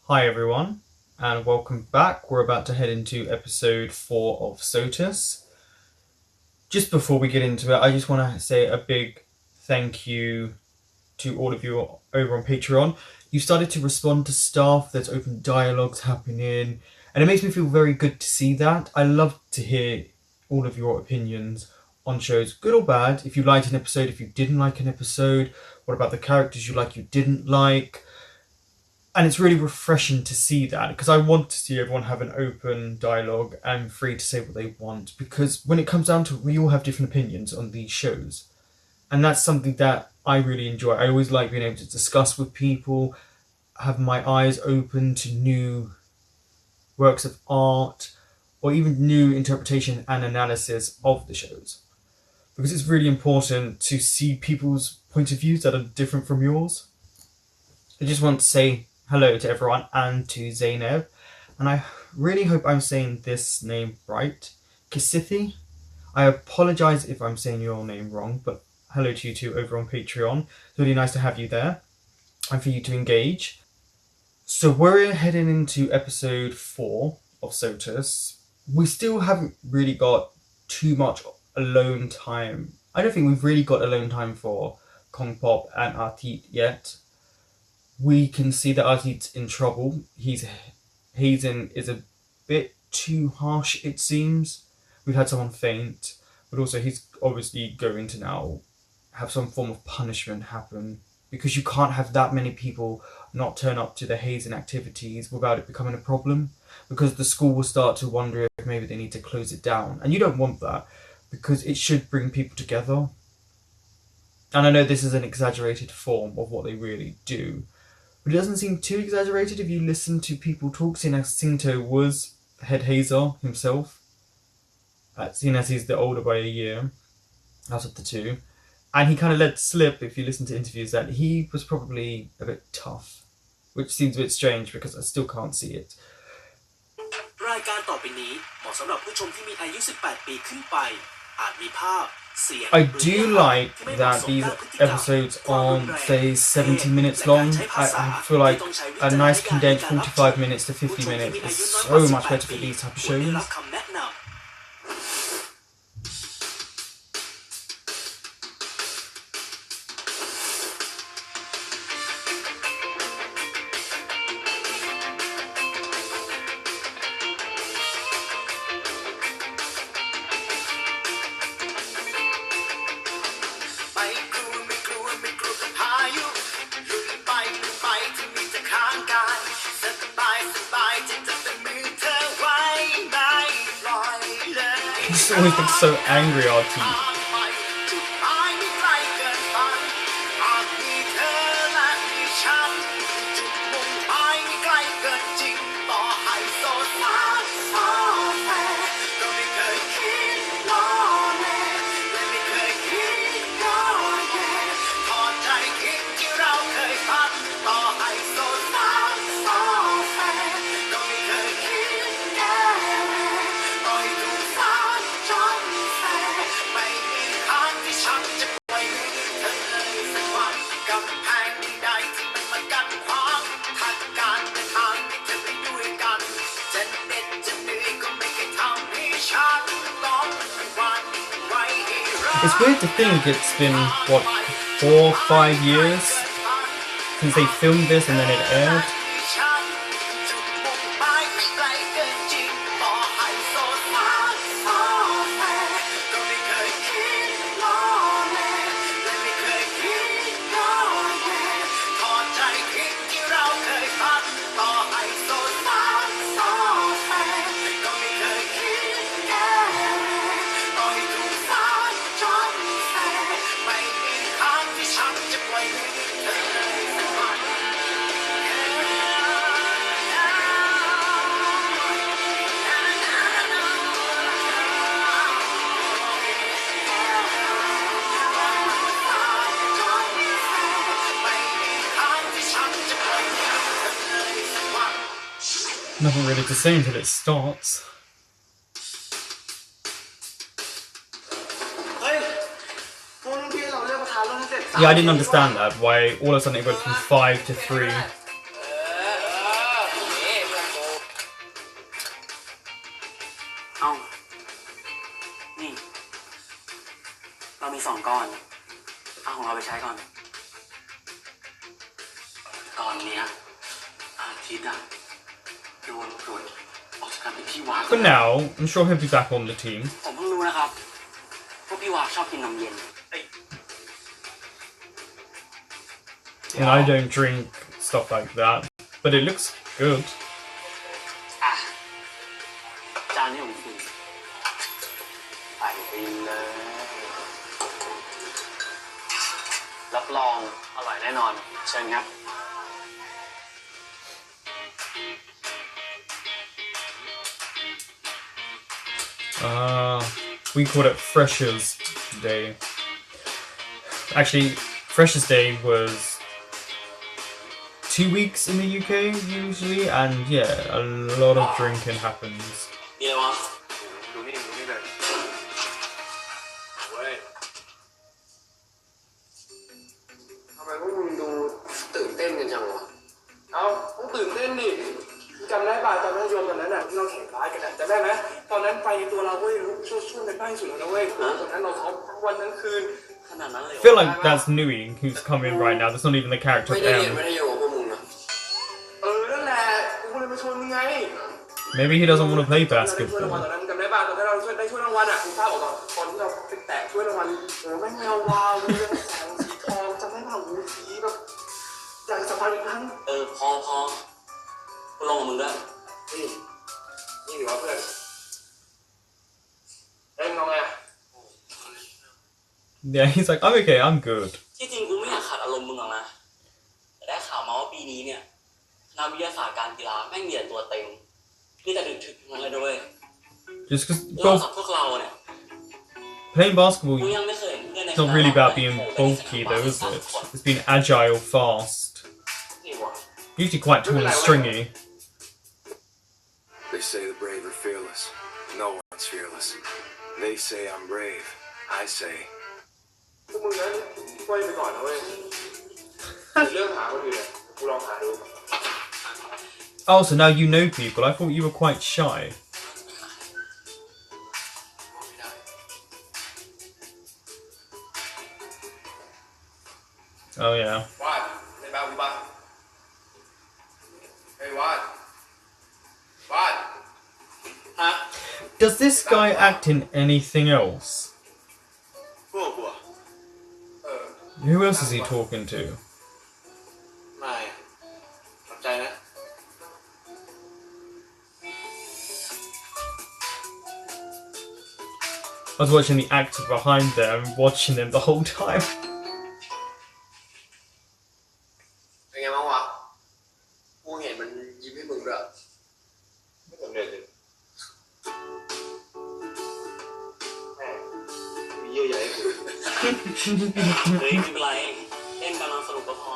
Hi everyone, and welcome back. We're about to head into episode 4 of SOTUS. Just before we get into it, I just want to say a big thank you to all of you over on Patreon. You started to respond to stuff, there's open dialogues happening, and it makes me feel very good to see that. I love to hear all of your opinions on shows, good or bad. If you liked an episode, if you didn't like an episode, what about the characters you didn't like. And it's really refreshing to see that, because I want to see everyone have an open dialogue and free to say what they want, because when it comes down to it, we all have different opinions on these shows. And that's something that I really enjoy. I always like being able to discuss with people, have my eyes open to new works of art, or even new interpretation and analysis of the shows. Because it's really important to see people's point of views that are different from yours. I just want to say hello to everyone and to Zainab, and I really hope I'm saying this name right. Kisithi. I apologise if I'm saying your name wrong, but hello to you two over on Patreon. It's really nice to have you there and for you to engage. So we're heading into episode 4 of SOTUS. We still haven't really got too much alone time. I don't think we've really got alone time for Kong Pop and Artit yet. We can see that Artit's in trouble. Hazen is a bit too harsh, it seems. We've had someone faint, but also he's obviously going to now have some form of punishment happen, because you can't have that many people not turn up to the Hazen activities without it becoming a problem, because the school will start to wonder if maybe they need to close it down. And you don't want that, because it should bring people together. And I know this is an exaggerated form of what they really do, but it doesn't seem too exaggerated if you listen to people talk, seeing as Singto was head hazer himself, seeing as he's the older by a year out of the two. And he kind of let slip, if you listen to interviews, that he was probably a bit tough, which seems a bit strange because I still can't see it. I do like that these episodes aren't, say, 70 minutes long. I feel like a nice condensed 45 minutes to 50 minutes is so much better for these type of shows. He just always looks so angry, Artie. It's weird to think it's been, what, 4 or 5 years since they filmed this and then it aired. Nothing really to say until it starts. Yeah, I didn't understand that, why all of a sudden it went from 5 to 3. 2 ก้อนเอาของเราไปใช้ก่อนตอนเนี้ยอาทิตย์อะโดนปลดออกจากการเป็นพี่วาก For now, I'm sure he'll be back on the team. ผมเพิ่งรู้นะครับพวกพี่วากชอบกินนมเย็น And I don't drink stuff like that, but it looks good. อ่ะจานนี้ของคุณไปเลยรับรองอร่อยแน่นอนเชิญครับ We called it Freshers Day. Actually, Freshers Day was 2 weeks in the UK usually, and yeah, a lot of drinking happens. มีอะไรวะดูนี่เลยเว้ยทำไมพวกมึงดูตื่นเต้นกันจังวะเอาต้องตื่นเต้นดิจำได้ป่ะตอนมัธยมตอนนั้นน่ะที่เราแข่งบาสกันจำได้ไหมตอนนั้นไฟในตัวเราเว้ยลุกช่วยกันได้สุดแล้วนะเว้ยตอนนั้นเราซ้อมทั้งวันทั้งคืนขนาดนั้นเลย I feel like that's Nui who's come in right now. That's not even the character ไม่ of ได้เรียน M. มัธยมพวกมึงนะนั่นแหละกูเลยมาชวนมึงไง Maybe he doesn't want to play ช่วยรางวัล basketball. ตอนนั้นจำได้ป่ะตอนนั้นเราได้ช่วยรางวัลอ่ะคุณทราบออกตอนที่เราไปแตะช่วยรางวัลแม่งเงาวาวเลยแสงสีทองจำได้ป่ะหูสีแบบอยากสัมผัสอีกครั้งพอกูลงกับมึงด้วยนี่หรือว่าเพื่อนเอ็งงงไง Yeah, he's like, I'm okay, I'm good. ที่จริงกูไม่อยากขัดอารมณ์มึงหรอกนะแต่ได้ข่าวมาว่าปีนี้เนี่ยคณะวิทยาศาสตร์การกีฬาแม่งเรียนตัวเต็งนี่แต่ถึงงั้นเลยด้วย Just เรา because สับพวกเราเนี่ย playing basketball กูยังไม่เคยเห็นเพื่อนใน it's not really about being bulky though, is it? It's being agile, fast. นี่วะ Usually quite tall and stringy. They say the brave are fearless. No one's fearless. They say I'm brave. I say พวกมึงนั้นไว้ไปก่อนนะเว้ยเรื่องหาคนอื่นเนี่ยกูลองหาดู Oh, so now you know people. I thought you were quite shy. Oh yeah. วาดในบ้านกูบ้างเฮ้ยวาดฮะ Does this guy act in anything else? พวกกูWho else is he talking to? ไม่ขอบใจนะ I was watching the actor behind them, watching them the whole time. เป็นไงบ้างวะกูเห็นมันยิ้มให้มึงด้วยไม่สำเร็จเลยแม่มีเยอะใหญ่กูเฮ้ยไม่เป็นไรเล่นกำลังสนุกก็พอ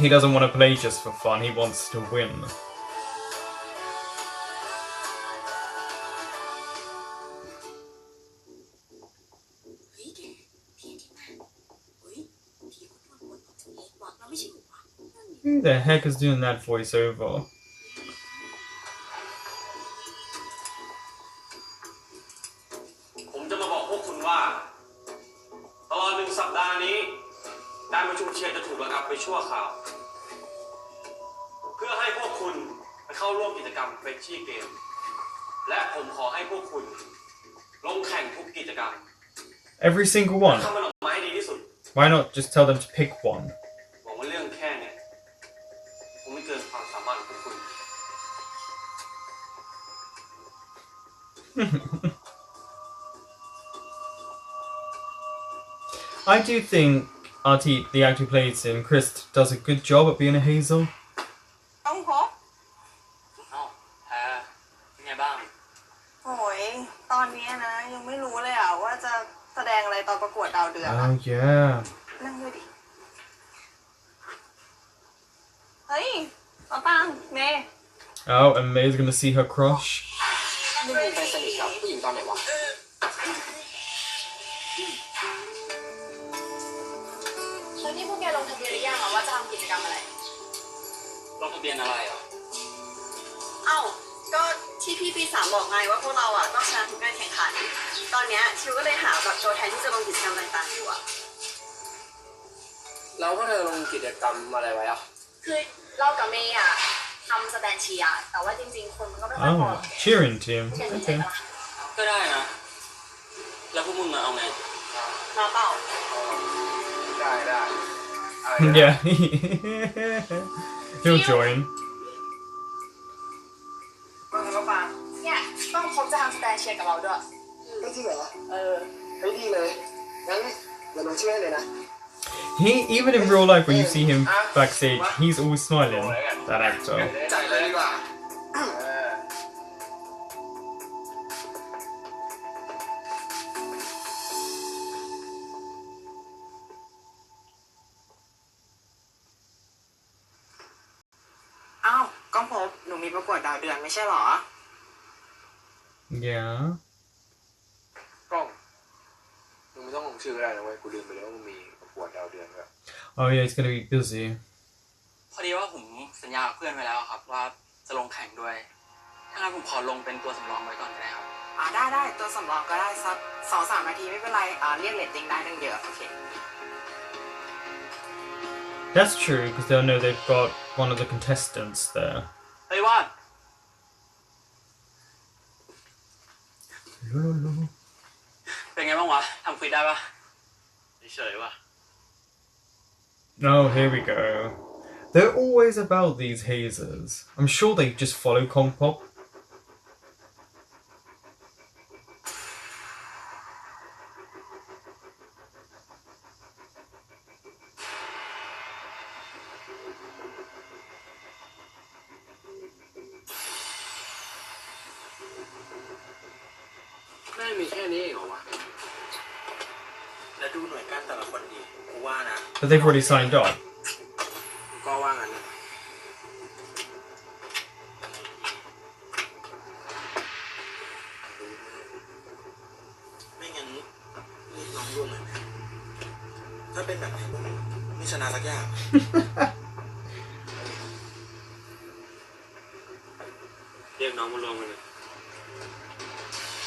He doesn't want to play just for fun, he wants to win. 'Who the heck is doing that voiceover? ผมจะมาบอกพวกคุณว่าตลอด1 สัปดาห์นี้การประชุมเชียร์จะถูกระงับไปชั่วคราวเพื่อให้พวกคุณไปเข้าร่วมกิจกรรมเฟรชชี่เกมและผมขอให้พวกคุณลงแข่งทุกกิจกรรม Every single one? ทำมันออกมาให้ดีที่สุด Why not just tell them to pick one? หวังว่าเรื่องแค่เนี่ยคงไม่เกินความสามารถของพวกคุณ I do think the actor who plays him, Chris, does a good job at being a Hazel. ต้องพบ เอ้าแพรเป็นไงบ้าง โอ้ยตอนนี้นะยังไม่รู้เลยอ่ะว่าจะแสดงอะไรตอนประกวดดาวเดือนอะ Oh yeah. นั่งด้วยดิ เฮ้ยมาปังเมย์ Oh, and May's gonna see her crush. มึงมีแฟนสนิทกับผู้หญิงตอนไหนวะ แล้วนี่พวกแกลงทะเบียนหรือยังอะว่าจะทำกิจกรรมอะไร ลงทะเบียนอะไรเหรอ เอ้า ก็ที่พี่ปี 3บอกไงว่าพวกเราอ่ะต้องชนะทุกการแข่งขันตอนเนี้ยชิวก็เลยหาแบบตัวแทนที่จะลงกิจกรรมต่างๆอยู่อ่ะ แล้วพวกเธอลงกิจกรรมอะไรไว้อ่ะ คือเรากับเมย์อ่ะทำสแตนเชียร์แต่ว่าจริงๆคนมันก็ไม่ค่อยพอ Oh, cheering team. เขียน Okay. ก็ได้นะ แล้วพวกมึงเอาไง มาเปล่า ได้ได้ Yeah. He'll join. ก็งั้นก็ปาเนี่ยต้องพบจะทำสแตนเชียร์กับเราด้วย ก็จริงเหรอ เออ เฮ้ยดีเลยงั้นเดี๋ยวลงช่วยเลยนะ He even in real life when you see him backstage, he's always smiling. That actor. จ่ายเลยดีกว่า อ้าวก้องพบหนูมีประกวดดาวเดือนไม่ใช่เหรอ Yeah. กล้องมึงไม่ต้องลงชื่อก็ได้นะเว้ยกูลืมไปแล้วว่ามึงมีประกวดดาวเดือนด้วย Oh yeah, he's gonna be busy. พอดีว่าผมสัญญากับเพื่อนไว้แล้วครับว่าจะลงแข่งด้วย ถ้างั้นผมขอลงเป็นตัวสำรองไว้ก่อนก็ได้ครับ ได้ตัวสำรองก็ได้สัก2-3 นาทีไม่เป็นไรเรียกเรตติ้งได้ตั้งเยอะโอเค That's true because they'll know they've got one of the contestants there. เฮ้ยว่าน เป็นไงบ้างวะทำควิดได้ปะเฉยๆว่ะ Oh, here we go. They're always about these hazers. I'm sure they just follow Kongpop. แม่งมีแค่นี้เองเหรอวะ แล้วดูหน่วยก้านแต่ละคนดีกูว่านะ But they've already signed up. ก็ว่างั้นนะไม่งั้นลองร่วมเลยไหมถ้าเป็นแบบนี้พวกมึงไม่ชนะสักอย่าง เรียกน้องมารวมกันเลย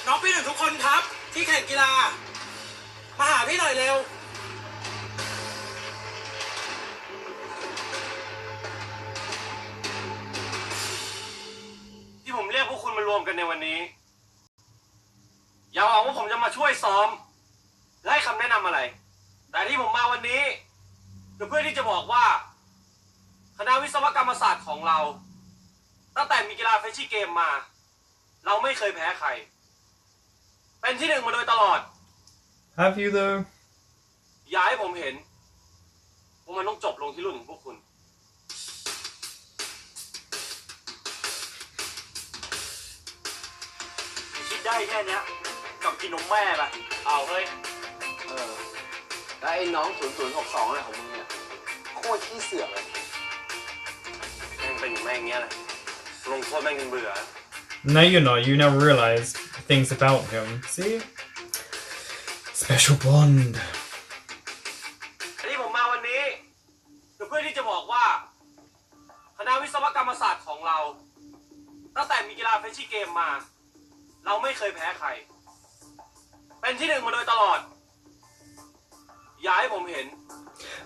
น้องปี 1ทุกคนครับ ที่แข่งกีฬามาหาพี่หน่อยเร็ว ที่ผมเรียกพวกคุณมารวมกันในวันนี้อย่าหวังว่าผมจะมาช่วยซ้อมและให้คำแนะนำอะไร แต่ที่ผมมาวันนี้ก็เพื่อที่จะบอกว่าคณะวิศวกรรมศาสตร์ของเราตั้งแต่มีกีฬาเฟชชี่เกมมา เราไม่เคยแพ้ใครเป็นที่ 1มาโดยตลอด Have you though? อย่าให้ผมเห็นว่ามันต้องจบลงที่รุ่นของพวกคุณคิดได้แค่เนี้ยกับกินนมแม่ไปเอาเฮ้ยแล้วไอ้น้อง0062อะไรของมึงเนี่ยโคตรขี้เสือกเลยแม่งเป็นอย่างแม่งเงี้ยเลยลงโทษแม่งจนเบื่อ No, you're not. You now realize things about him. See? Special bond. ที่ผมมาวันนี้ก็เพื่อที่จะบอกว่าคณะวิศวกรรมศาสตร์ของเราตั้งแต่มีกีฬาเฟชชี่เกมมา เราไม่เคยแพ้ใครเป็นที่ 1มาโดยตลอดอย่าให้ผมเห็น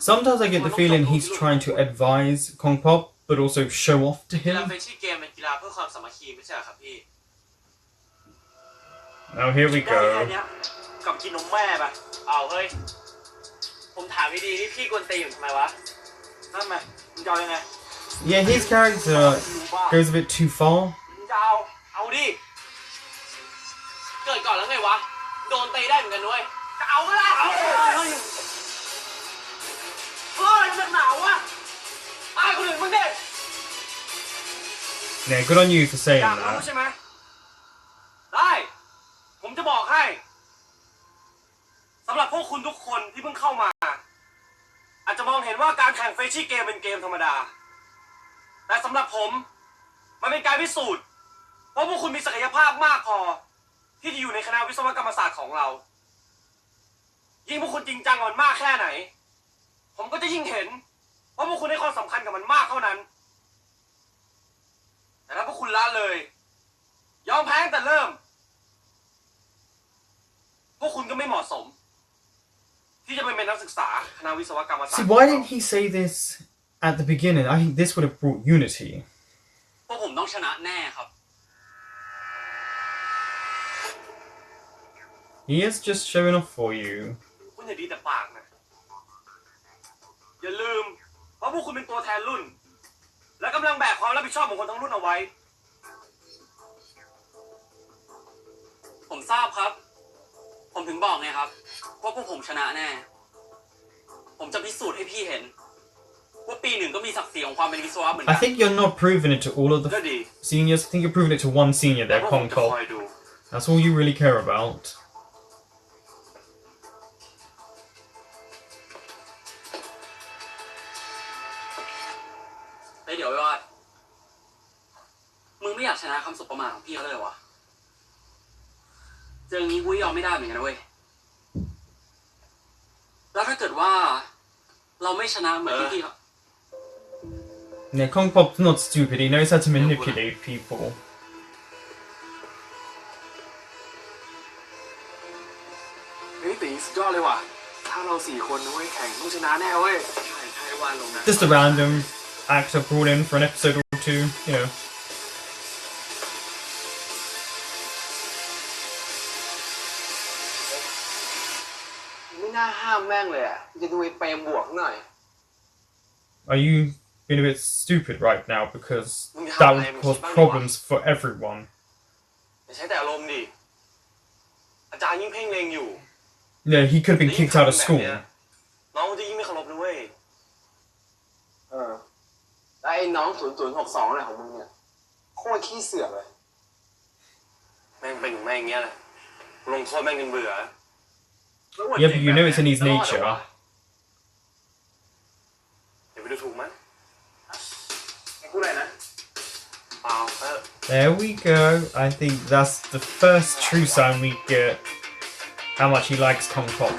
Sometimes I get the feeling he's trying to advise Kongpop, but also show off to กีฬา him. เฟชชี่เกมเป็นกีฬาเพื่อความสามัคคีไม่ใช่เหรอครับพี่ Now here we ได้แค่ go. เนี้ยกับกินนมแม่ไปเอาเฮ้ยผมถามดีๆนี่พี่กวนตีนทำไมวะนั่นไงมึงจะเอายังไง Yeah, his character goes a bit too far. มึงจะเอาดิเกิดก่อนแล้วไงวะโดนตีได้เหมือนกันด้วยจะเอาก็ได้เอาเฮ้ยมันหนาวอะอายคนอื่นมึงเด็ก Yeah, good on you for saying อยากรู้ that. ใช่ไหมได้ผมจะบอกให้สำหรับพวกคุณทุกคนที่เพิ่งเข้ามา อาจจะมองเห็นว่าการแข่งเฟชชี่เกมเป็นเกมธรรมดาแต่สำหรับผมมันเป็นการพิสูจน์ว่าพวกคุณมีศักยภาพมากพอที่จะอยู่ในคณะวิศวกรรมศาสตร์ของเรายิ่งพวกคุณจริงจังกับมันมากแค่ไหนผมก็จะยิ่งเห็นว่าพวกคุณให้ความสำคัญกับมันมากเท่านั้นแต่ถ้าพวกคุณละเลย อมแพ้ตั้งแต่เริ่มพวกคุณก็ไม่เหมาะสมที่จะเป็นนักศึกษาคณะวิศวกรรมศาสตร์ See, why didn't he say this at the beginning? I think this would have brought unity. พวกผมต้องชนะแน่ครับ He is just showing off for you. คุณอย่าดีแต่ปากนะอย่าลืมว่าพวกคุณเป็นตัวแทนรุ่นและกำลังแบกความรับผิดชอบของคนทั้งรุ่นเอาไว้ผมทราบครับผมถึงบอกไงครับว่าพวกผมชนะแน่ผมจะพิสูจน์ให้พี่เห็นว่าปีหนึ่งก็มีศักดิ์ศรีของความเป็นวิศวะเหมือนกั I think you're not proving it to all of ก็ the ดี seniors. I think you're proving it to one senior แต่ there, พวกผมจะคอย Concol. ดู That's all you really care about. เฮ้ยเดี๋ยวไอ้วาดมึงไม่อยากชนะคำสบประมาทของพี่เขาเลยวะเจออย่างนี้กูยอมไม่ได้เหมือนกันนะเว้ยแล้วถ้าเกิดว่าเราไม่ชนะเหมือนที่พี่เขา Yeah, Kongpop's not stupid. He knows how to manipulate people. เฮ้ยตีสุดยอดเลยว่ะถ้าเรา4 คนนะเว้ยแข่งต้องชนะแน่เว้ย ใช่ใช่วานลงนะ Just a random actor brought in for an episode or two, you know. ไม่น่าห้ามแม่งเลยอ่ะจะดูไอ้เปรมบวกหน่อย Are you being a bit stupid right now? Because that would cause problems for everyone. อย่าใช้แต่อารมณ์ดิอาจารย์ยิ่งเพ่งเล็งอยู่ Yeah, he could have been kicked out of school. น้องจะยิ่งไม่เคารพนะเว้ย แล้วไอ้น้อง0062อะไรของมึงเนี่ยโคตรขี้เสือกเลย แม่งเป็นของแม่งอย่างเงี้ยแหละลงโทษแม่งจนเบื่อ Yeah, but you know it's in his nature. อย่าไปดูถูกมันกูเลยนะเปล่าเออ There we go. I think that's the first true sign we get how much he likes Kongpop.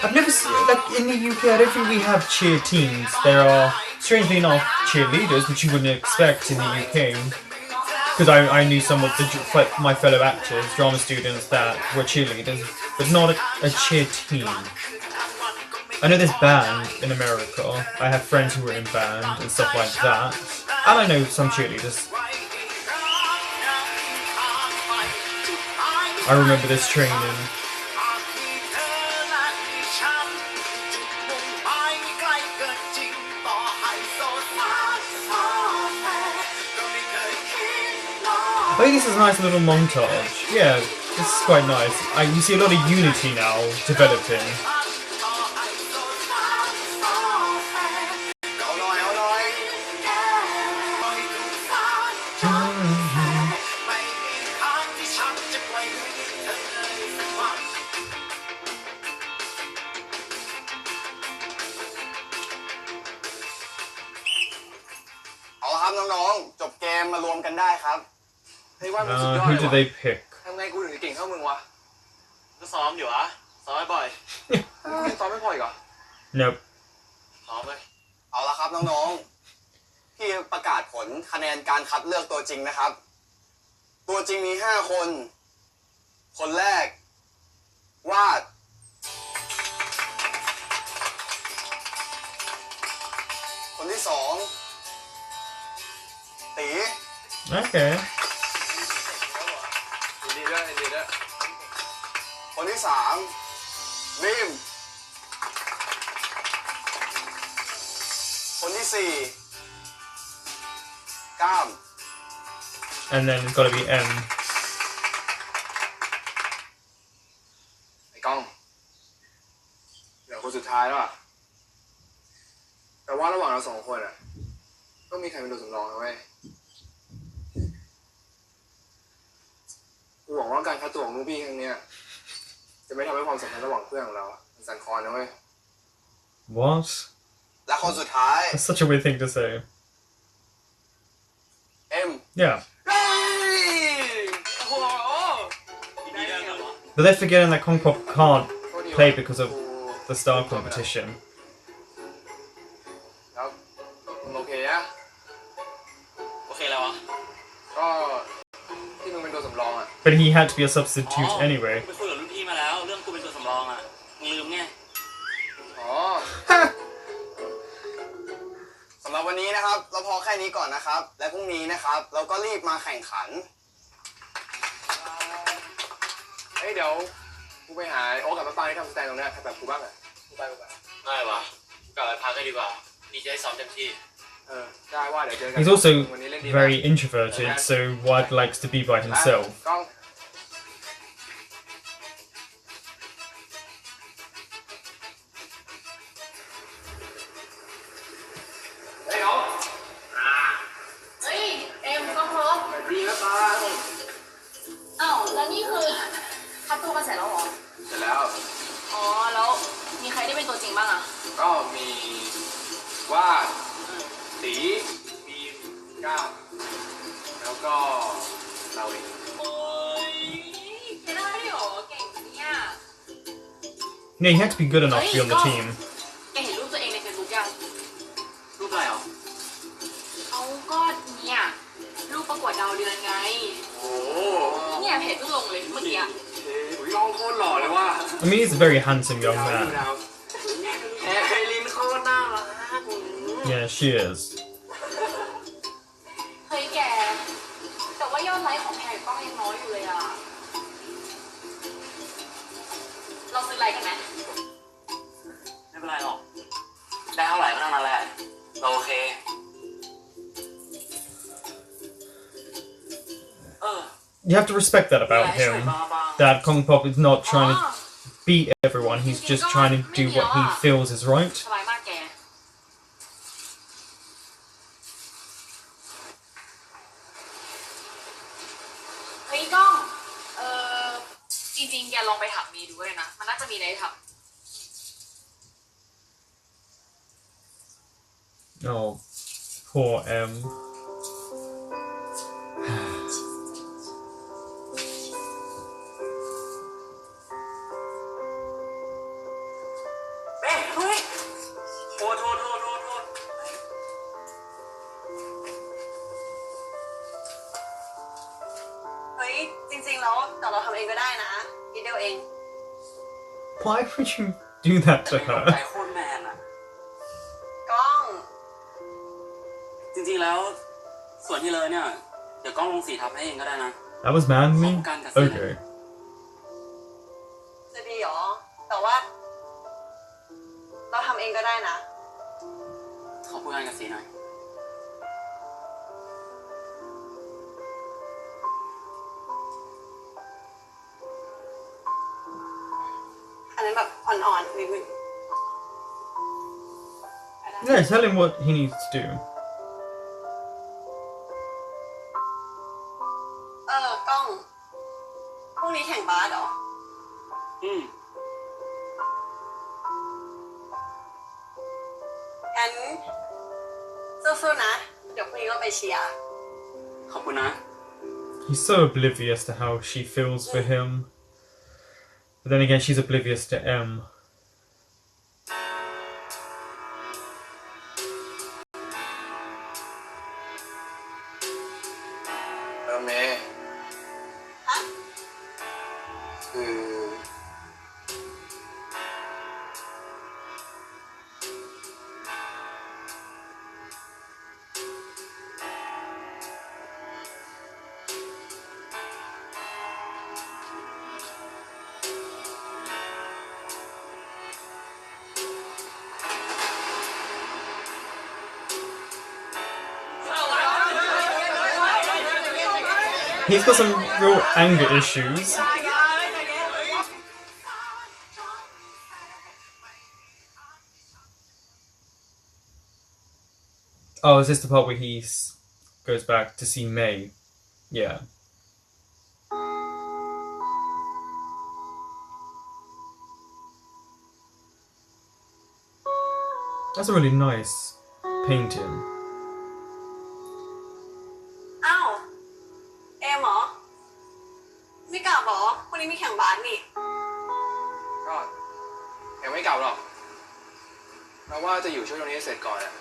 I've never seen, like, in the UK, I don't think we have cheer teams. There are, strangely enough, cheerleaders, which you wouldn't expect in the UK. Because I knew some of my fellow actors, drama students, that were cheerleaders, but not a cheer team. I know there's band in America. I have friends who were in band and stuff like that. And I know some cheerleaders. I remember this training. I think this is a nice little montage. Yeah, this is quite nice. You see a lot of unity now developing. เอาละครับน้องๆจบเกมมารวมกันได้ครับ เฮ้ยว่ามึงสุดยอด Who เลย did ว่ะ they pick? ทำไงกูถึงจะเก่งเท่ามึงวะ ก็ซ้อมอยู่อะซ้อมบ่อย กูยังซ้อมไม่พออีกเหรอ Nope. ซ้อมเลย เอาละครับน้องๆพี่ประกาศผลคะแนนการคัดเลือกตัวจริงนะครับ ตัวจริงมี5 คน คนแรก วาด คนที่ 2 ตี Okay. ยินดีด้วยยินดีด้วย คนที่ 3 บีม คนที่ 4 ก้าม And then it's gotta be M. ไอ้กล้องเดี๋ยวคนสุดท้ายแล้วอ่ะแต่ว่าระหว่างเรา2 คนอ่ะต้องมีใครเป็นตัวสำรองนะเว้ยกูหวังว่าการคัดตัวของลูกพี่ครั้งเนี้ยจะไม่ทำให้ความสัมพันธ์ระหว่างเพื่อนของเรามันสั่นคลอนนะเว้ย What? และคนสุดท้าย That's such a weird thing to say. เอ็ม Yeah. เฮ้ยโอ้โหดีได้ไงวะ But they're forgetting that Kongpop can't play because of the star competition. but he had to be a substitute anyway. ไปคุยกับรุ่นพี่มาแล้วเรื่องกูเป็นตัวสำรองอ่ะมึงลืมไง อ๋อ สำหรับวันนี้นะครับ เราพอแค่นี้ก่อนนะครับ และพรุ่งนี้นะครับ เราก็รีบมาแข่งขัน เฮ้ยเดี๋ยวกูไปหาโอ๊คกับมะปรางที่ทำสแตนตรงนี้แบบกูบ้างอ่ะกูไป ได้วะกลับไปพักกันดีกว่านี่จะให้ซ้อมเต็มที่ ได้ว่าเดี๋ยวเจอกัน He's also วันนี้เล่นดี very introverted, so Wad likes to be by himself. กล้อง เฮ้ยน้อง เฮ้ย เอ็มต้องพร้อม ดีนะปราง อ้าวแล้วนี่คือคัดตัวกันเสร็จแล้วเหรอ เสร็จแล้ว อ๋อ แล้วมีใครได้เป็นตัวจริงบ้างอะ ก็มีวาดตีบีมก้าวแล้วก็เราเอง โอ้ยแกได้ด้วยเหรอ เก่งเนี่ย Yeah, he had to be good enough to be on the team. แกเห็นรูปตัวเองในเฟซบุ๊กยัง รูปอะไรเหรอ เอาก็เนี่ยรูปประกวดดาวเดือนไง โอ้โห เนี่ยเพจเพิ่งลงเลยเมื่อกี้อะ อุ้ยน้องโคตรหล่อเลยว่ะ I mean, he's a very handsome young ดาว man. ดาว ไอรินโคตรน่ารัก Yeah, she is. เฮ้ยแก แต่ว่ายอดไลค์ของแพรกล้องยังน้อยอยู่เลยอะเราซื้อไลค์กันไหม ไม่เป็นไรหรอกได้เท่าไหร่ก็เท่านั้นแหละเราโอเคYou have to respect that about him. That Kong Pop is not trying to beat everyone, he's just trying to do what he feels is right. สบายมากแก เฮ้ยกล้อง จริงๆ แกลองไปถามมีดูเลยนะ มันน่าจะมีอะไรทำ Oh, poor M. เฮ้ยเฮ้ยโทษ เฮ้ย จริงๆแล้วแต่เราทำเองก็ได้นะนิดเดียวเอง Why would you do that to ใจ her? โคตรแมนอะ กล้อง จริงๆแล้วส่วนที่เลยเนี่ยเดี๋ยวกล้องลงสีทับให้เองก็ได้นะ That was manly? Okay. จะดีเหรอ แต่ว่า เราทำเองก็ได้นะ ขอพูดงานกับสีหน่อย อันนั้นแบบอ่อนๆนิดนึง Yeah, tell him what he needs to do. กล้อง พรุ่งนี้แข่งบาสเหรอ งั้นสู้ๆนะ เดี๋ยวพรุ่งนี้ก็ไปเชียร์ ขอบคุณนะ He's so oblivious to how she feels for him. But then again, she's oblivious to M. เมย์ ฮะ คือ He's got some real anger issues. Oh, is this the part where he goes back to see May? Yeah. That's a really nice painting. อ้าวเอมเหรอ ไม่กลับเหรอวันนี้มีแข่งบาสนี่ ก็ยังไม่กลับหรอกเราว่าจะอยู่ช่วงตรงนี้ให้เสร็จก่อนอะ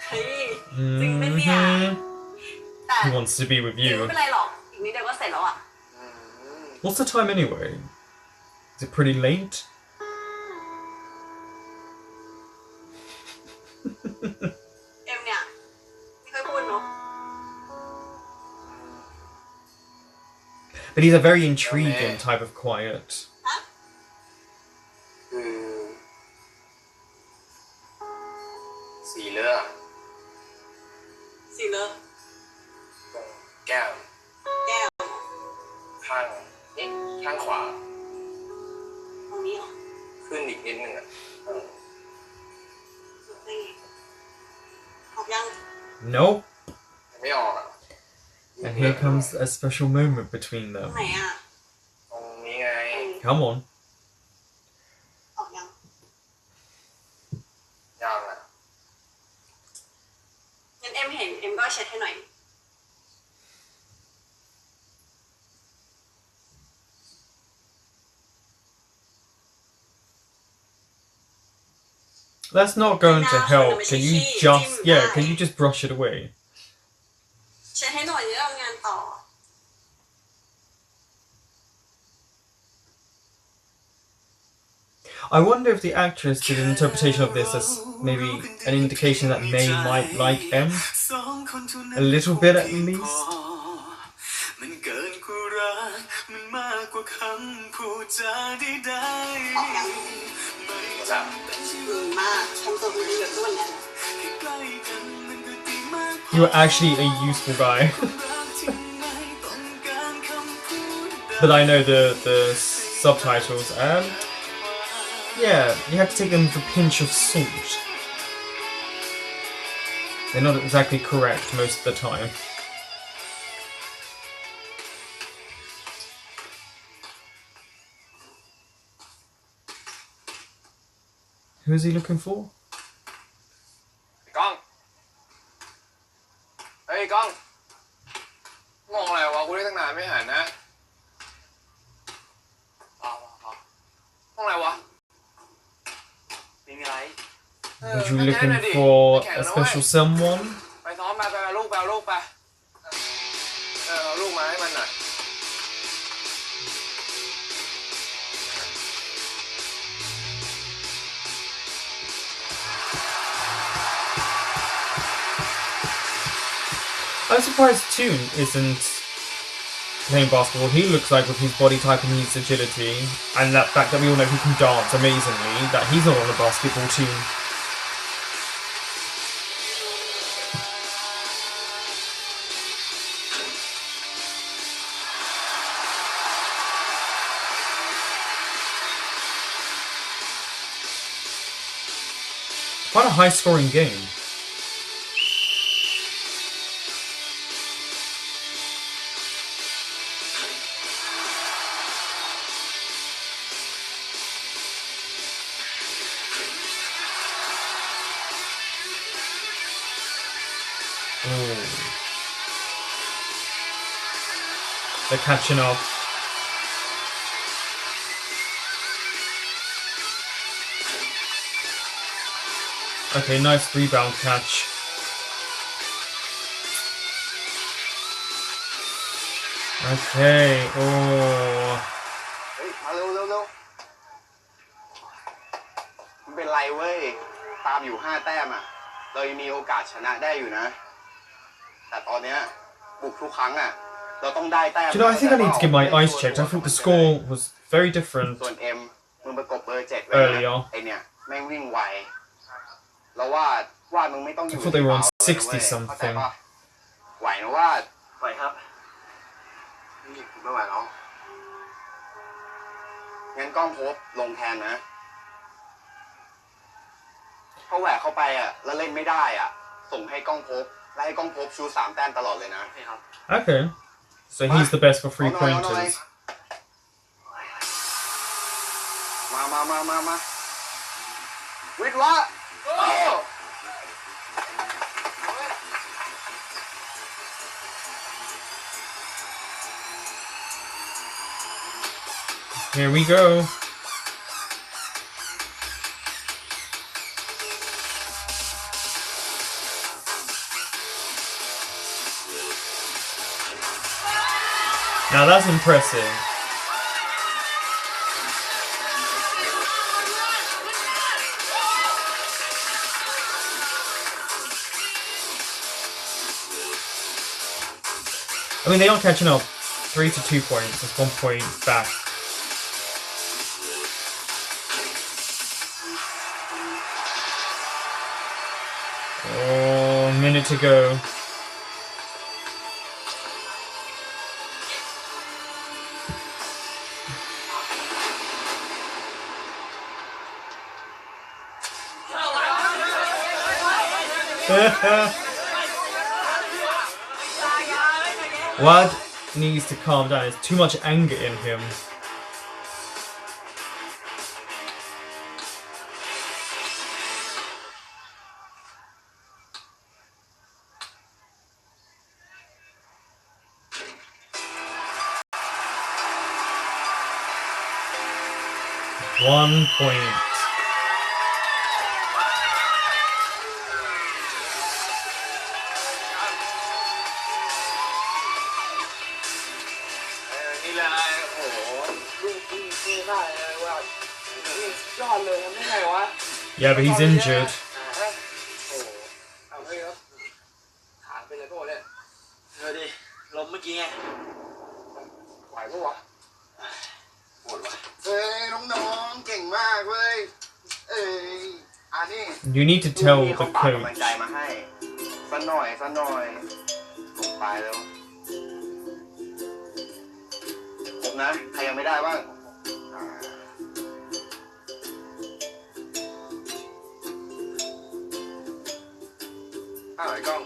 เฮ้ย จริงปะเนี่ย Mhm. แต่ He wants to be with ไม่ you. เป็นไรหรอก อีกนิดเดียวก็เสร็จแล้วอ่ะ อืม What's the time anyway? Is it pretty late?เนี่ยไม่ค่อยพูดเนาะ But he's a very intriguing type of quiet. คือสีเลือด สีเลอะ ตรงแก้ม แก้ว ข้างข้างขวา ตรงนี้เหรอ ขึ้นอีกนิดนึงอ่ะ ได้ไงออกยัง Nope. ไม่ออกอ่ะ And here comes a special moment between ตรง them. ไหนอ่ะ ตรงนี้ไง Come on. ออกยัง ยังอ่ะ งั้นเอ็มเห็นเอ็มก็เช็ดให้หน่อย That's not going to help. Can you just, yeah, can you just brush it away? เช็ดให้หน่อยจะได้ทำงานต่อ I wonder if the actress did an interpretation of this as maybe an indication that May might like M. A little bit at least. มันเกินกว่ารักมันมากกว่าคำพูดจาใด ออกยัง แบบ ดีมากทำตัวดีแบบตัวเนี้ย ๆให้ใกล้กันมันก็ดีมาก You are actually a useful guy. รักที่ไม่ต้องการคำพูด But I know the subtitles. Yeah, you have to take them with a pinch of salt. They're not exactly correct most of the time. Who is he looking for? กล้อง เฮ้ยกล้อง มองอะไรวะกูได้ตั้งนานไม่หันนะมองอะไรวะ ไม่มีไร Are you looking for a special someone? ไปซ้อมไปเอาลูกไปเอาลูกไปเอาลูกมาให้มันหน่อย I'm surprised Toon isn't playing basketball. He looks like with his body type and his agility, and that fact that we all know he can dance amazingly, that he's not on a basketball team. Quite a high-scoring game. They're catching up. Okay, nice rebound catch. Okay, oh. เฮ้ย มาเร็วเร็วเร็วมันเป็นไรเว้ย ตามอยู่5 แต้มอ่ะ เรายังมีโอกาสชนะได้อยู่นะ แต่ตอนเนี้ยบุกทุกครั้งอ่ะ เราต้องได้แต้ม Do you know, I think I need to get my eyes checked. I thought the score was very different ส่วนเอ็มมึงประกบเบอร์7ไว้ earlier. ไอเนี่ยแม่งวิ่งไวแล้วว่ามึงไม่ต้องอยู่ I thought they were on ในเสาเลยนะเว้ย 60 something เข้าใจปะไหวนะวาดไหวครับนี่ไม่ไหวแล้วงั้นกล้องพบลงแทนนะเพราะแหวกเข้าไปอ่ะแล้วเล่นไม่ได้อ่ะส่งให้กล้องพบและให้กล้องพบชู3 แต้มตลอดเลยนะ Okay. So he's the best for เอาหน่อย 3-pointers. มาวิทย์วะโอ้ Here we go. Now that's impressive. I mean, they are catching up. 3 to 2 points. That's 1 point back. Oh, a minute to go. Wad needs to calm down. There's too much anger in him. One point. Yeah, but he's injured. เอาเฮ้ยขาเป็นอะไรพวกเนี่ยดิล้มเมื่อกี้ไงไหวปะวะปวดวะเฮ้ยน้องๆเก่งมากเว้ยนี่ You need to tell พี่ the เขาฝากกำลัง coach. ใจมาให้สักหน่อยผมไปแล้วผมนะใครยังไม่ได้บ้างอ้าวไอ้กล้อง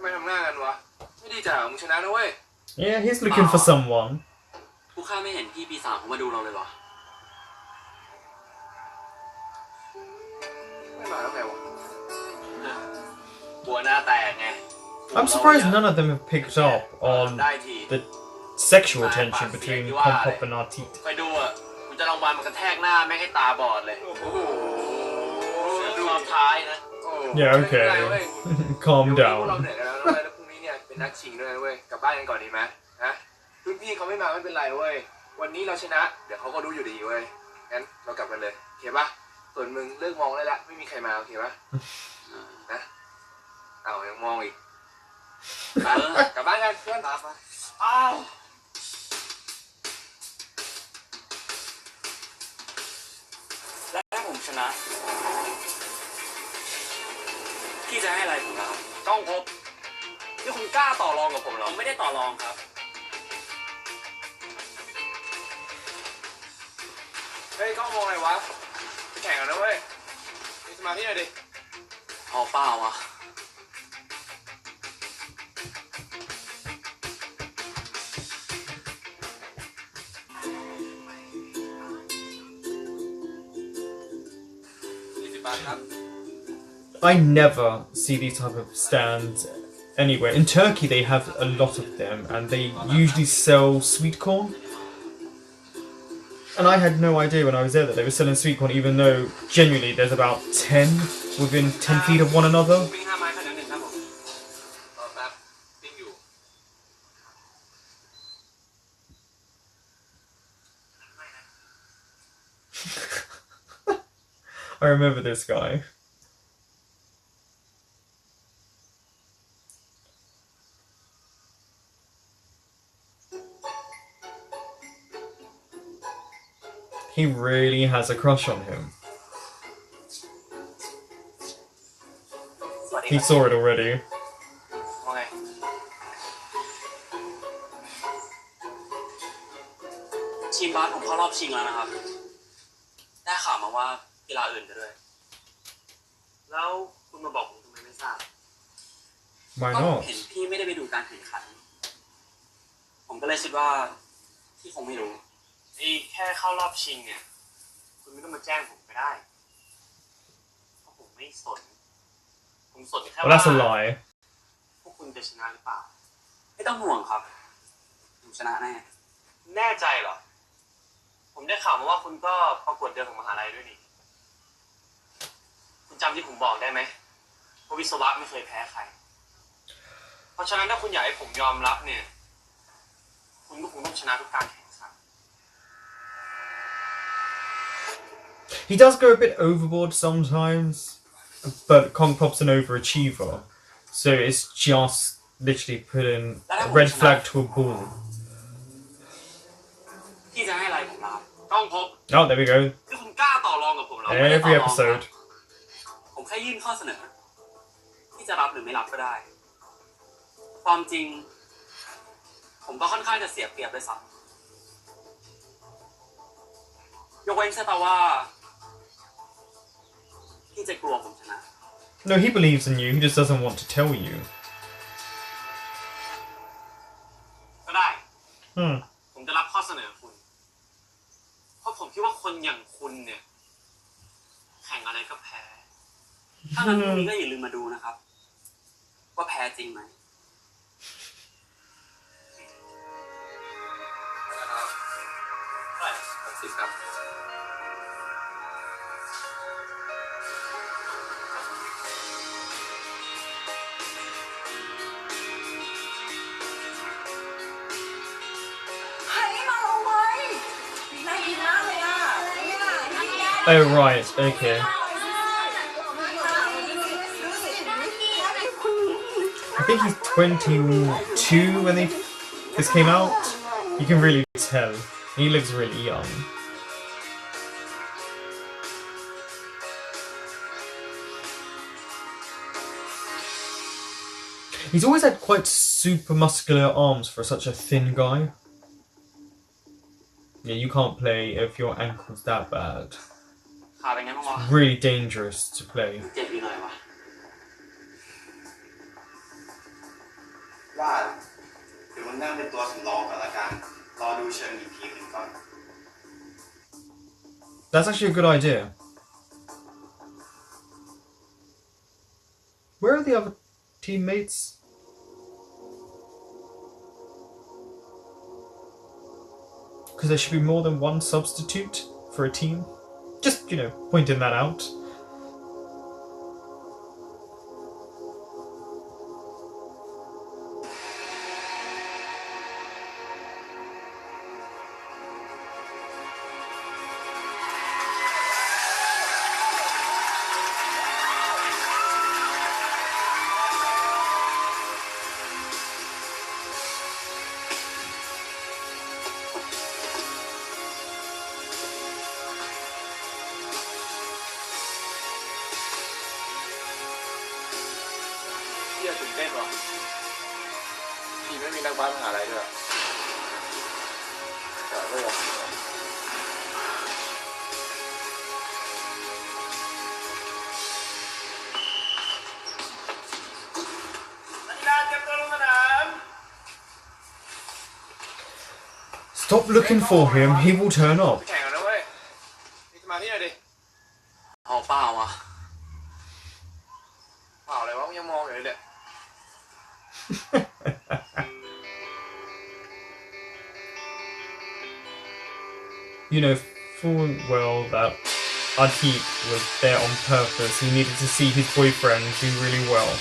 ไม่ทำหน้ากันวะไม่ดีจ้ะมึงชนะนะเว้ย Yeah, he's looking for someone. กูข้าไม่เห็นพี่ปีศาจเขามาดูเราเลยวะ ไม่มาแล้วไงวะ กลัวหน้าแตกไง I'm surprised none of them have picked up on ได้ที the sexual tension between Kompop and Artit. ไปดูอ่ะกูจะลองบอลมันกระแทกหน้าแม่งให้ตาบอดเลย โอ้โห ดูรอบท้ายนะ Yeah, okay. เดี๋ยว Calm พวกเรา down. เหนื่อยกันแล้วนะเว้ยแล้วพรุ่งนี้เนี่ยเป็นนัดชิงด้วยนะเว้ยกลับบ้านกันก่อนดีไหมฮะรุ่นพี่เขาไม่มาไม่เป็นไรเว้ยวันนี้เราชนะเดี๋ยวเขาก็รู้อยู่ดีเว้ยงั้นเรากลับกันเลยโอเคปะส่วนมึงเลิกมองได้ละไม่มีใครมาโอเคปะนะเอายังมองอีกไปกลับบ้านกันเพื่อนไปอ้าว และถ้าผมชนะ พี่จะให้อะไรผมนะครับ ต้องพบนี่คุณกล้าต่อรองกับผมเหร ผ อ มไม่ได้ต่อรองครับ เฮ้ยกล้องมองอะไรวะไปแข่งกันนะเว้ยมีสมาธิหน่อยดิ เอาเปล่าวะ 40 บาทครับ I never see these type of stands anywhere. In Turkey, they have a lot of them, and they usually sell sweet corn. And I had no idea when I was there that they were selling sweet corn, even though genuinely there's about 10 within 10 feet of one another. ปิ้ง5 ไม้ขนาดหนึ่งครับผมรอแป๊บปิ้งอยู่ I remember this guy. He really has a crush on him. He saw it already. ว่าไง ทีมบาสผมเข้ารอบชิงแล้วนะครับ ได้ข่าวมาว่ากีฬาอื่นจะด้วย แล้วคุณมาบอกผมทำไมไม่ทราบ Why ก็ผม not? เห็นพี่ไม่ได้ไปดูการแข่งขัน ผมก็เลยคิดว่าพี่คงไม่รู้ ไอ้แค่เข้ารอบชิงเนี่ย คุณไม่ต้องมาแจ้งผมก็ได้เพราะผมไม่สน ผมสนแค่ Well, ว่า that's a lie. พวกคุณจะชนะหรือเปล่า ไม่ต้องห่วงครับ ผมชนะแน่ แน่ใจเหรอ ผมได้ข่าวมาว่าคุณก็ประกวดเดือนของมหาลัยด้วยนี่ คุณจำที่ผมบอกได้ไหมว่าวิศวะไม่เคยแพ้ใคร เพราะฉะนั้นถ้าคุณอยากให้ผมยอมรับเนี่ย คุณก็คงต้องชนะทุกการแข่งขัน He does go a bit overboard sometimes, but Kongpop's an overachiever, so it's just literally putting a red flag to a bull. พี่จะให้อะไรผมล่ะ ต้องพบ Oh, there we go. คือคุณกล้าต่อรองกับผมเหรอ Every episode. ผมแค่ยื่นข้อเสนอ ที่จะรับหรือไม่รับก็ได้ ความจริง ผมก็ค่อนข้างจะเสียเปรียบด้วยซ้ำยกเว้นแค่แต่ว่าพี่จะกลัวผมชนะ No, he believes in you. He just doesn't want to tell you. ก็ได้ Hmm. ผมจะรับข้อเสนอคุณ เพราะผมคิดว่าคนอย่างคุณเนี่ย แข่งอะไรก็แพ้ ถ้างั้นพรุ่งนี้ก็อย่าลืมมาดูนะครับ ว่าแพ้จริงไหม 60 ครับ เฮ้ยมาเอาไว้น่ากินมากเลยอ่ะเนี่ย Oh, right. Okay. I think he's 22 when this came out. You can really tell. He looks really young. He's always had quite super muscular arms for such a thin guy. Yeah, you can't play if your ankle's that bad. ขาเป็นไงบ้างวะ Really dangerous to play. เจ็บอยู่หน่อยวะ ว่าเดี๋ยวมันนั่งเป็นตัวสำรองก่อนละกัน รอดูเชิงอีกทีหนึ่งก่อน That's actually a good idea. Where are the other teammates? Because there should be more than one substitute for a team. Just, pointing that out.พี่ตื่นเต้นว่ะพี่ไม่มีนักบาสมหาลัยด้วยแต่ก็อยาก Stop looking for him, he will turn up. แข่งกันนะเว้ยมีสมาธิหน่อยดิ เอาเปล่าอ่ะ เปล่าอะไรวะมึงยังมองอยู่เลยเนี่ย You know full well that Adhik was there on purpose. He needed to see his boyfriend do really well.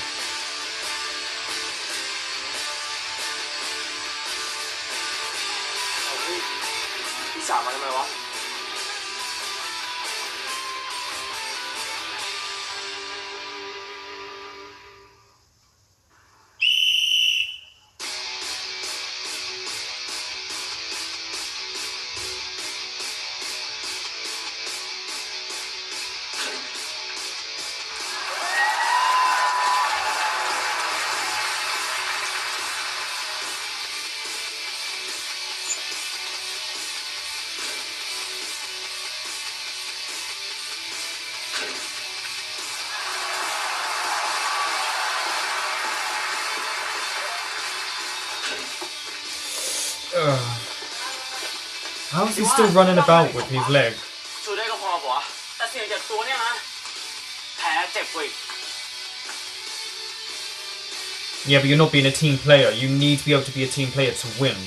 เอาพี่สาวมาทำไมวะ How is he still running about with his leg? ชูได้ก็พอปะวะแต่เสียงจากตัวเนี่ยนะ แผลเจ็บกว่าอีก Yeah, but you're not being a team player. You need to be able to be a team player to win.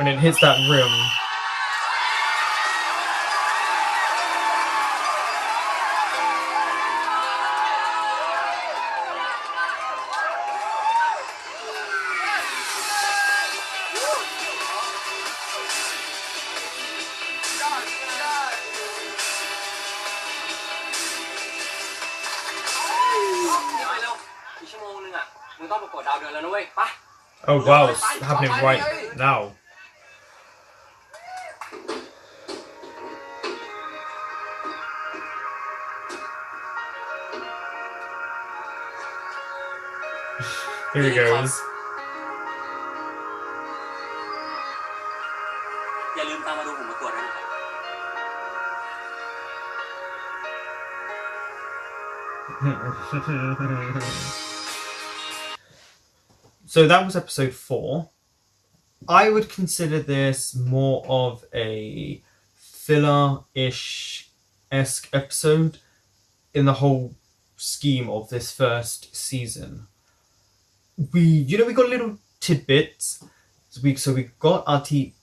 when it hits that rim. Oh wow, it's happening right now. Here he goes. อย่าลืมตามมาดูผมประกวดด้วยนะครับ So that was episode 4. I would consider this more of a filler-ish-esque episode in the whole scheme of this first season. We got little tidbits. So we got Artie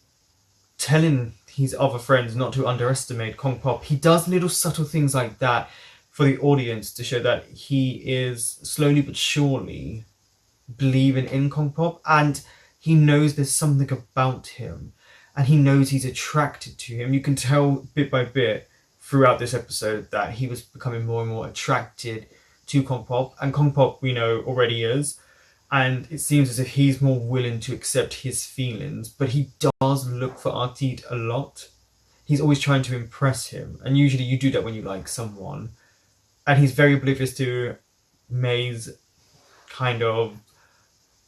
telling his other friends not to underestimate Kong Pop. He does little subtle things like that for the audience to show that he is slowly but surely believing in Kong Pop, and he knows there's something about him, and he knows he's attracted to him. You can tell bit by bit throughout this episode that he was becoming more and more attracted to Kong Pop, and Kong Pop we know already is, and it seems as if he's more willing to accept his feelings, but he does look for Artie a lot. He's always trying to impress him, and usually you do that when you like someone, and he's very oblivious to May's kind of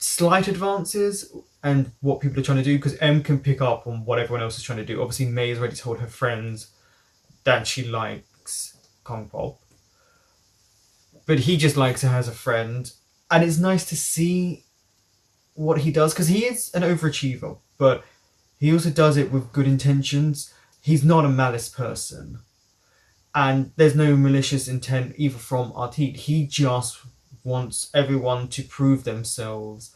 slight advances and what people are trying to do, because M can pick up on what everyone else is trying to do. Obviously May has already told her friends that she likes Kong Pop, but he just likes her as a friend, and it's nice to see what he does, because he is an overachiever, but he also does it with good intentions. He's not a malice person, and there's no malicious intent either from Artie. He just wants everyone to prove themselves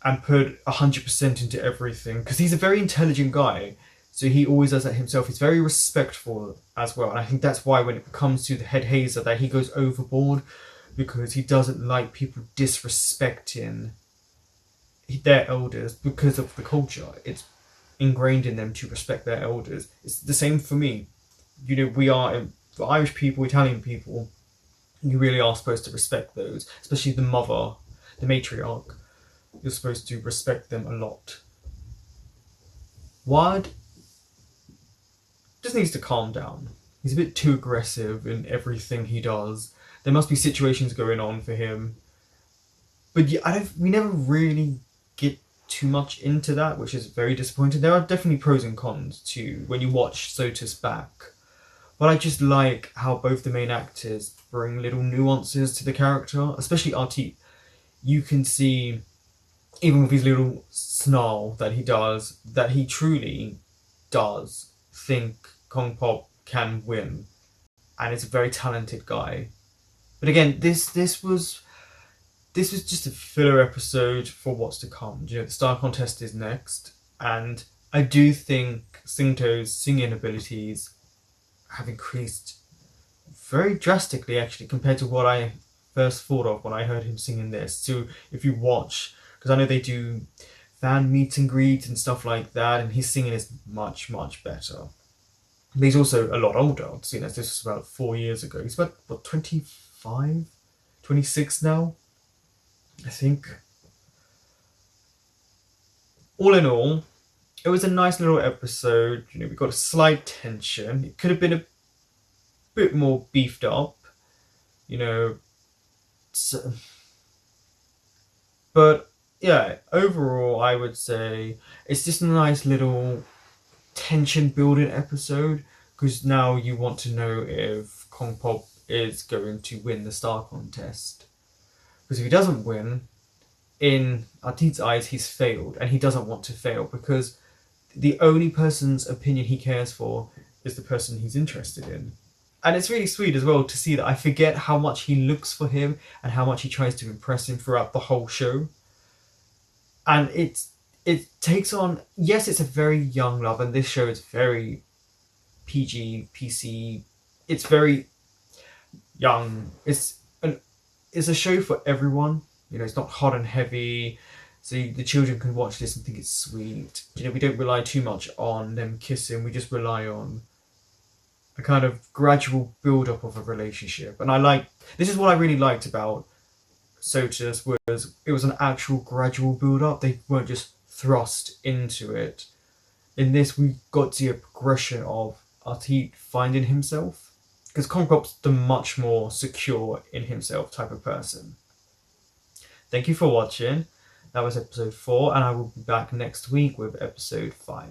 and put 100% into everything, because he's a very intelligent guy, so he always does that himself. He's very respectful as well, and I think that's why when it comes to the head hazer that he goes overboard, because he doesn't like people disrespecting their elders because of the culture. It's ingrained in them to respect their elders. It's the same for me. We are, for Irish people, Italian people, you really are supposed to respect those, especially the mother, the matriarch. You're supposed to respect them a lot. Wad just needs to calm down. He's a bit too aggressive in everything he does. There must be situations going on for him, but yeah, we never really get too much into that, which is very disappointing. There are definitely pros and cons to when you watch SOTUS back, but I just like how both the main actors bring little nuances to the character, especially Artie. You can see, even with his little snarl that he does, that he truly does think Kong Pop can win, and is a very talented guy. But again, this was just a filler episode for what's to come. The Star Contest is next, and I do think Singto's singing abilities have increased very drastically, actually, compared to what I first thought of when I heard him singing this. So if you watch, because I know they do fan meet and greet and stuff like that, and his singing is much, much better. But he's also a lot older, seeing as this was about 4 years ago. He's about, what, 25? 26 now, I think. All in all, it was a nice little episode. We got a slight tension. It could have been a bit more beefed up, but yeah, overall I would say it's just a nice little tension building episode, because now you want to know if Kong Pop is going to win the Star Contest, because if he doesn't win, in Artie's eyes he's failed, and he doesn't want to fail, because the only person's opinion he cares for is the person he's interested in. And it's really sweet as well to see that I forget how much he looks for him and how much he tries to impress him throughout the whole show. And it takes on, yes, it's a very young love, and this show is very PG, PC. It's very young. It's a show for everyone. You know, it's not hot and heavy, so the children can watch this and think it's sweet. You know, we don't rely too much on them kissing. We just rely on a kind of gradual build up of a relationship. And this is what I really liked about SOTUS, was it was an actual gradual build up. They weren't just thrust into it. In this, we got to see a progression of Artie finding himself, because Concop's the much more secure in himself type of person. Thank you for watching. That was episode 4, and I will be back next week with episode 5.